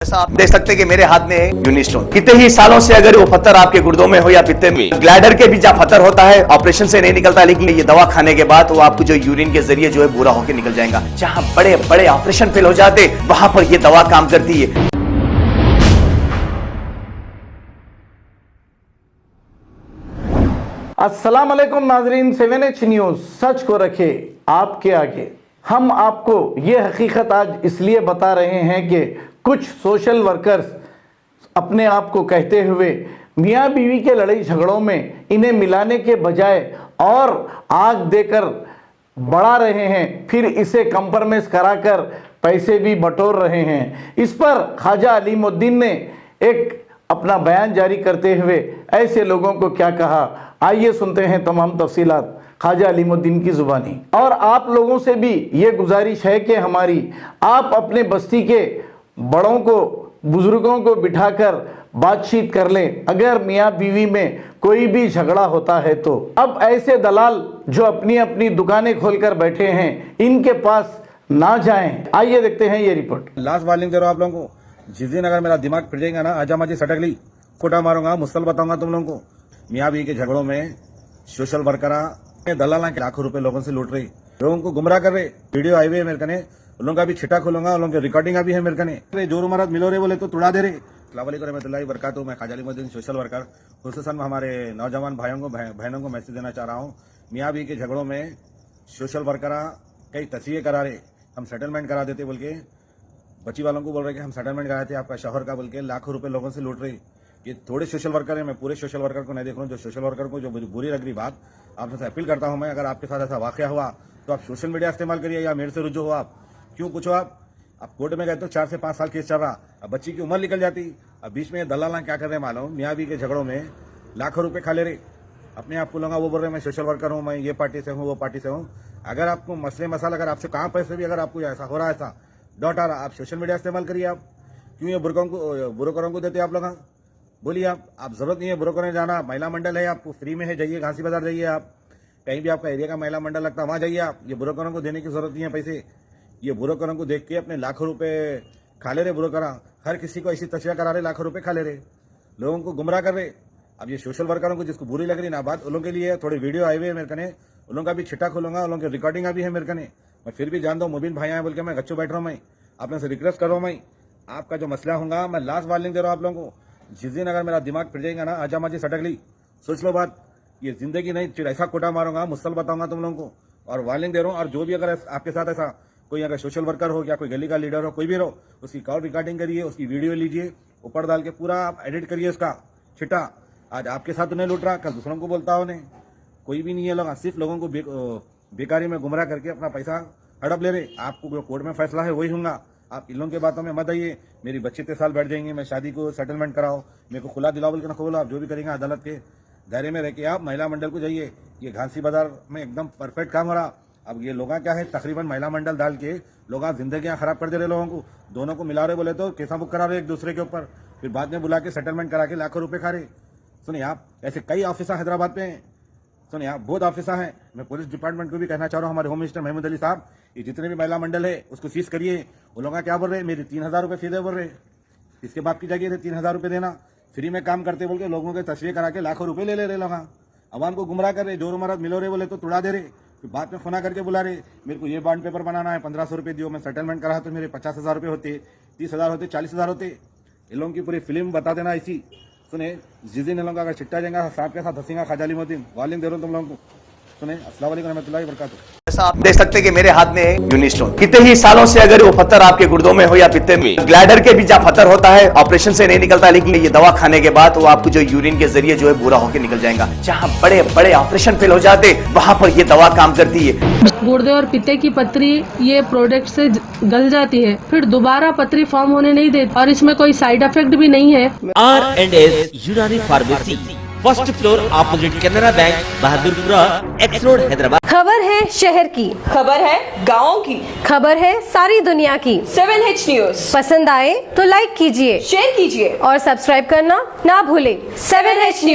जैसा आप देख सकते हैं कि मेरे हाथ में है यूनिस्टोन। कितने ही सालों से अगर वो पत्थर आपके गुर्दों में हो या पित्ते में, ग्लैडर के भी जहाँ पत्थर होता है ऑपरेशन से नहीं निकलता, लेकिन ये दवा खाने के बाद वो आपको जो यूरिन के जरिए जो है पूरा होकर निकल जाएगा। जहाँ बड़े बड़े ऑपरेशन फेल हो जाते वहां पर ये दवा काम करती है। अस्सलाम वालेकुम नाजरीन, 7H न्यूज़ सच को रखे आपके आगे। हम आपको ये हकीकत आज इसलिए बता रहे हैं कि कुछ सोशल वर्कर्स अपने आप को कहते हुए मियाँ बीवी के लड़ाई झगड़ों में इन्हें मिलाने के बजाय और आग देकर बढ़ा रहे हैं, फिर इसे कंप्रोमाइज कराकर पैसे भी बटोर रहे हैं। इस पर ख्वाजा अलीमुद्दीन ने एक अपना बयान जारी करते हुए ऐसे लोगों को क्या कहा, आइए सुनते हैं तमाम तफसीलात ख्वाजा अलीमुद्दीन की जुबानी। और आप लोगों से भी ये गुजारिश है कि हमारी, आप अपने बस्ती के बड़ों को, बुजुर्गों को बिठाकर बातचीत कर लें अगर मियाँ बीवी में कोई भी झगड़ा होता है तो। अब ऐसे दलाल जो अपनी अपनी दुकानें खोलकर बैठे हैं, इनके पास ना जाएं। आइए देखते हैं ये रिपोर्ट। लास्ट वार्निंग दे रहा हूं आप लोगों को, जिस दिन अगर मेरा दिमाग फिर जाएगा ना, आजा माजी सटक ली, खोटा मारूंगा, मुस्तल बताऊंगा तुम लोगों को। मियाँ बीवी के झगड़ों में सोशल वर्कर दलाल के लाखों रुपए लोगों से लूट रही, लोगों को गुमराह कर रहे। वीडियो आई हुई है मेरे कने, उन लोगों का भी छिटा खोलूंगा, उन लोगों की रिकॉर्डिंग भी है मेरे कने। जोर महाराज मिलो रे बोले तो तुड़ा दे रहे। अस्सलाम वालेकुम रहमतुल्लाहि वबरकातुहू। मैं ख्वाजा अलीमुद्दीन सोशल वर्कर, खुसूसन हमारे नौजवान भाइयों को, बहनों को मैसेज देना चाह रहा हूँ। मियाँ बीवी के झगड़ों में सोशल वर्कर कई तस्वीरें करा रहे, हम सेटलमेंट करा देते बोल के, बच्ची वालों को बोल रहे कि हम सेटलमेंट कराते आपका शौहर का बोल के, लाखों रुपए लोगों से लूट रही। ये थोड़े सोशल वर्कर है, मैं पूरे सोशल वर्कर को नहीं देख रहा हूँ। जो सोशल वर्कर को जो बुरी लग रही बात, आपसे अपील करता हूँ मैं, अगर आपके साथ ऐसा वाकया हुआ तो आप सोशल मीडिया इस्तेमाल करिए या मेरे से रुजू हो। आप क्यों पूछो, आप कोर्ट में गए तो 4 से 5 साल केस चल रहा, अब बच्ची की उम्र निकल जाती। अब बीच में दलाल क्या कर रहे हैं मालूम, मियाँ बीवी के झगड़ों में लाखों रुपए खा ले रहे। अपने आप को लोग वो बोल रहे मैं सोशल वर्कर हूँ, मैं ये पार्टी से हूँ, वो पार्टी से हूँ। अगर आपको मसले मसाला, अगर आपसे कहाँ पैसे भी अगर आपको ऐसा हो रहा है, ऐसा डॉट आ रहा, आप सोशल मीडिया इस्तेमाल करिए। आप क्यों ये बुरोकरों को देते आप लोग? बोलिए आप जरूरत नहीं है बुरोकरों ने जाना। महिला मंडल है, आपको फ्री में है, जाइए घासी बाजार जाइए। आप कहीं भी आपका एरिया का महिला मंडल लगता है वहां जाइए। आप ये बुरोकरों को देने की जरूरत नहीं है पैसे। ये बुरोकरों को देख के अपने लाखों रुपए खा ले रहे बुरोकर। हर किसी को ऐसी तस्वीर करा रहे, लाखों रुपए खा ले रहे, लोगों को गुमराह कर रहे। अब ये सोशल वर्करों को जिसको बुरी लग रही ना बात, उन लोगों के लिए थोड़ी वीडियो आई हुई है मेरे कने, उन लोगों का भी छिटा खोलूंगा, उन लोगों की रिकॉर्डिंग भी है मेरे कने। मैं फिर भी जान दो मुबीन भाई आए बोल के मैं गच्चो बैठ रहा हूँ। मैं आपने से रिक्वेस्ट कर रहा हूँ, मैं आपका जो मसला होगा, मैं लास्ट वार्निंग दे रहा हूँ आप लोगों को, जिस दिन अगर मेरा दिमाग फिर जाएगा ना, आजा माजी सटक ली, सोच लो बात। ये जिंदगी नहीं, फिर ऐसा कोटा मारूंगा, मुस्तल बताऊंगा तुम लोगों को। और वार्निंग दे रहा हूँ, और जो भी अगर आपके साथ ऐसा कोई अगर सोशल वर्कर हो या कोई गली का लीडर हो, कोई भी रहो, उसकी कॉल रिकॉर्डिंग करिए, उसकी वीडियो लीजिए, ऊपर डाल के पूरा आप एडिट करिए उसका छिटा। आज आपके साथ उन्हें लूट रहा, कल दूसरों को बोलता हो उन्हें। कोई भी नहीं है लोग, सिर्फ लोगों को बेकारी में गुमराह करके अपना पैसा हड़प ले रहे। आपको जो कोर्ट में फैसला है वही होगा, आप इन लोगों की बातों में मत आइए। मेरी बच्चे 3 साल बैठ जाएंगे, मैं शादी को सेटलमेंट कराओ, मेरे को खुला दिलाओ बोल के ना खोलो। आप जो भी करेंगे अदालत के दायरे में रह के आप महिला मंडल को जाइए। ये घासी बाजार में एकदम परफेक्ट काम हो रहा। अब ये लोग क्या है, तकरीबन महिला मंडल डाल के लोग जिंदगियां खराब कर दे रहे लोगों को। दोनों को मिला रहे बोले तो केसा बुक करा रहे एक दूसरे के ऊपर, फिर बाद में बुला के सेटलमेंट करा के लाखों रुपए खा रहे। सुनिए आप, ऐसे कई ऑफिसर हैदराबाद में हैं। सुनिए आप, बहुत ऑफिसर हैं। मैं पुलिस डिपार्टमेंट को भी कहना चाह रहा हूँ, हमारे होम मिनिस्टर महमूद अली साहब, ये जितने भी महिला मंडल है उसको सीज करिए। वो लोग क्या बोल रहे हैं, मेरी 3000 रुपए फीस बोल रहे, इसके बाप की जगह 3000 रुपए देना, फ्री में काम करते बोल के लोगों के तस्वीर करा के लाखों रुपए ले रहे लोग। अवाम को गुमराह कर रहे, जोर महाराज मिलो रे बोले तो तुड़ा दे रहे, फिर बाद में फोना करके बुला रहे, मेरे को ये बॉन्ड पेपर बनाना है, 1500 रुपए दियो, मैं सेटलमेंट करा तो मेरे 50,000 रुपए होते, 30,000 होते, 40,000 होते। इन लोगों की पूरी फिल्म बता देना ऐसी। सुने, जिस दिन इन लोगों का अगर चिट्टा जाएगा सांप के साथ हंसेगा ख्वाजा अलीमुद्दीन। वार्निंग दे रहा हूँ तुम लोगों को। सुने, अस्सलाम वालेकुम रहमतुल्लाहि वबरकातुहू। जैसा आप देख सकते हैं कि मेरे हाथ में है यूनिस्टोन। कितने ही सालों से अगर वो पत्थर आपके गुर्दों में हो या पित्ते में, ग्लैडर के भी जहाँ पत्थर होता है ऑपरेशन से नहीं निकलता, लेकिन ये दवा खाने के बाद वो आपको जो यूरिन के जरिए जो है पूरा होकर निकल जाएगा। जहाँ बड़े बड़े ऑपरेशन फेल हो जाते वहां पर ये दवा काम करती है। गुर्दे और पित्ते की पथरी ये प्रोडक्ट से गल जाती है, फिर दोबारा पथरी फॉर्म होने नहीं देती, और इसमें कोई साइड इफेक्ट भी नहीं है। R&S यूनानी pharmacy, first floor opposite Canara bank, Bahadurpura, x road, Hyderabad. खबर है शहर की, खबर है गाँव की, खबर है सारी दुनिया की। 7H न्यूज पसंद आए तो लाइक कीजिए, शेयर कीजिए और सब्सक्राइब करना ना भूलें। 7H news.